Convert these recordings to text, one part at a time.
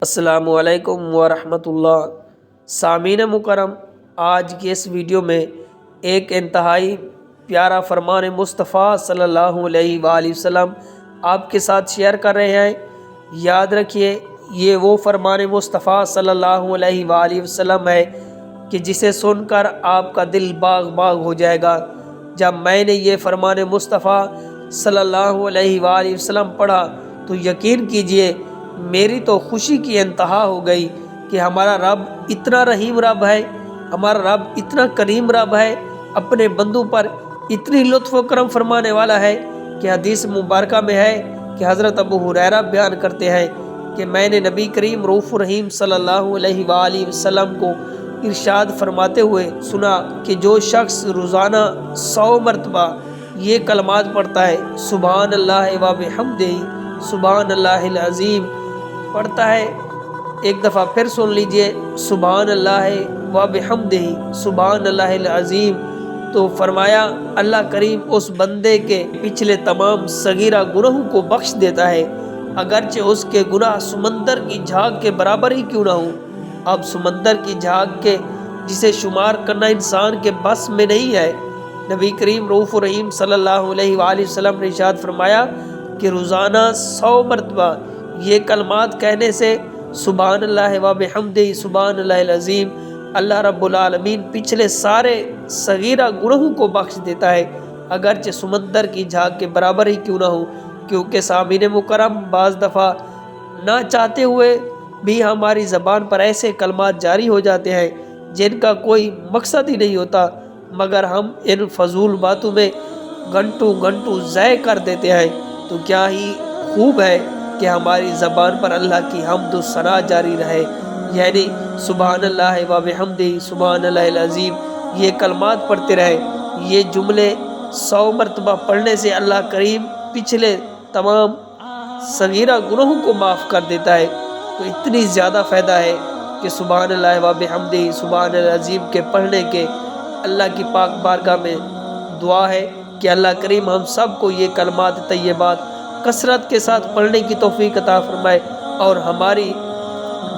السلام علیکم ورحمۃ اللہ۔ سامعین مکرم، آج کی اس ویڈیو میں ایک انتہائی پیارا فرمان مصطفیٰ صلی اللہ علیہ وآلہ وسلم آپ کے ساتھ شیئر کر رہے ہیں۔ یاد رکھیے، یہ وہ فرمان مصطفیٰ صلی اللہ علیہ وآلہ وسلم ہے کہ جسے سن کر آپ کا دل باغ باغ ہو جائے گا۔ جب میں نے یہ فرمان مصطفیٰ صلی اللہ علیہ وآلہ وسلم پڑھا تو یقین کیجئے میری تو خوشی کی انتہا ہو گئی کہ ہمارا رب اتنا رحیم رب ہے، ہمارا رب اتنا کریم رب ہے، اپنے بندوں پر اتنی لطف و کرم فرمانے والا ہے کہ حدیث مبارکہ میں ہے کہ حضرت ابو ہریرہ بیان کرتے ہیں کہ میں نے نبی کریم رؤوف رحیم صلی اللہ علیہ وآلہ وسلم کو ارشاد فرماتے ہوئے سنا کہ جو شخص روزانہ 100 مرتبہ یہ کلمات پڑھتا ہے، سبحان اللہ و بحمدہ، سبحان اللہ العظیم پڑھتا ہے، ایک دفعہ پھر سن لیجئے، سبحان اللہ و بحمدہ، سبحان اللہ العظیم، تو فرمایا اللہ کریم اس بندے کے پچھلے تمام صغیرہ گناہوں کو بخش دیتا ہے، اگرچہ اس کے گناہ سمندر کی جھاگ کے برابر ہی کیوں نہ ہوں۔ اب سمندر کی جھاگ کے جسے شمار کرنا انسان کے بس میں نہیں ہے، نبی کریم رؤوف رحیم صلی اللہ علیہ وآلہ وسلم نے ارشاد فرمایا کہ روزانہ 100 مرتبہ یہ کلمات کہنے سے سبحان اللہ و بحمدہ، سبحان اللہ العظیم، اللہ رب العالمین پچھلے سارے صغیرہ گناہوں کو بخش دیتا ہے، اگرچہ سمندر کی جھاگ کے برابر ہی کیوں نہ ہو۔ کیونکہ سامعین مکرم، بعض دفعہ نہ چاہتے ہوئے بھی ہماری زبان پر ایسے کلمات جاری ہو جاتے ہیں جن کا کوئی مقصد ہی نہیں ہوتا، مگر ہم ان فضول باتوں میں گھنٹوں ضائع کر دیتے ہیں۔ تو کیا ہی خوب ہے کہ ہماری زبان پر اللہ کی حمد و ثنا جاری رہے، یعنی سبحان اللہ و بحمدہ، سبحان اللہ العظیم، یہ کلمات پڑھتے رہے۔ یہ جملے 100 مرتبہ پڑھنے سے اللہ کریم پچھلے تمام صغیرہ گناہوں کو معاف کر دیتا ہے۔ تو اتنی زیادہ فائدہ ہے کہ سبحان اللہ و بحمدہ، سبحان اللہ العظیم کے پڑھنے کے اللہ کی پاک بارگاہ میں دعا ہے کہ اللہ کریم ہم سب کو یہ کلمات طیبات کثرت کے ساتھ پڑھنے کی توفیق عطا فرمائے اور ہماری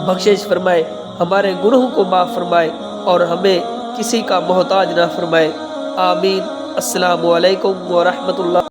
بخشش فرمائے، ہمارے گناہوں کو معاف فرمائے اور ہمیں کسی کا محتاج نہ فرمائے۔ آمین۔ السلام علیکم ورحمۃ اللہ۔